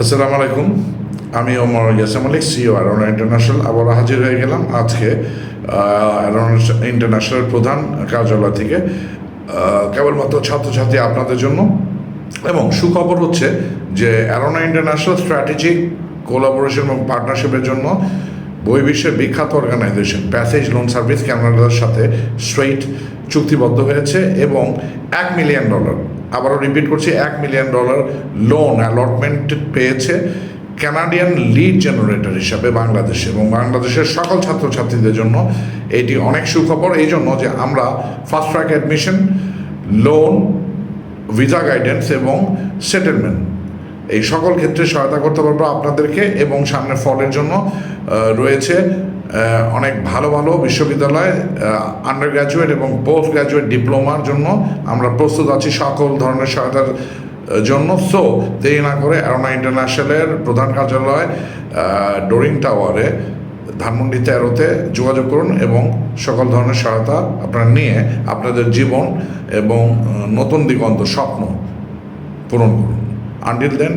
আসসালামু আলাইকুম। আমি ওমর ইয়াসির মালিক, সিইও অ্যারোনা ইন্টারন্যাশনাল। আবার হাজির হয়ে গেলাম আজকে অ্যারোনা ইন্টারন্যাশনাল প্রধান কার্যালয় থেকে কেবলমাত্র ছাত্রছাত্রী আপনাদের জন্য। এবং সুখবর হচ্ছে যে অ্যারোনা ইন্টারন্যাশনাল স্ট্র্যাটেজিক কোলাবোরেশন এবং পার্টনারশিপের জন্য বহির্বিশ্বের বিখ্যাত অর্গানাইজেশন প্যাসেজ লোন সার্ভিস ক্যানাডার সাথে স্ট্রেইট চুক্তিবদ্ধ হয়েছে এবং $1 মিলিয়ন, আবারও রিপিট করছি, $1 মিলিয়ন লোন অ্যালটমেন্ট পেয়েছে কানাডিয়ান লিড জেনারেটর হিসাবে বাংলাদেশে। এবং বাংলাদেশের সকল ছাত্রছাত্রীদের জন্য এটি অনেক সুখবর, এই জন্য যে আমরা fast track admission, loan, visa guidance এবং সেটেলমেন্ট এই সকল ক্ষেত্রে সহায়তা করতে পারবো আপনাদেরকে। এবং সামনে ফলের জন্য রয়েছে অনেক ভালো ভালো বিশ্ববিদ্যালয়, আন্ডার গ্র্যাজুয়েট এবং পোস্ট গ্র্যাজুয়েট ডিপ্লোমার জন্য আমরা প্রস্তুত আছি সকল ধরনের সহায়তার জন্য। সো দেরি না করে অ্যারোনা ইন্টারন্যাশনালের প্রধান কার্যালয় ডোরিং টাওয়ারে ধানমন্ডি 13-তে যোগাযোগ করুন এবং সকল ধরনের সহায়তা আপনারা নিয়ে আপনাদের জীবন এবং নতুন দিগন্ত স্বপ্ন পূরণ করুন। আনটিল দেন,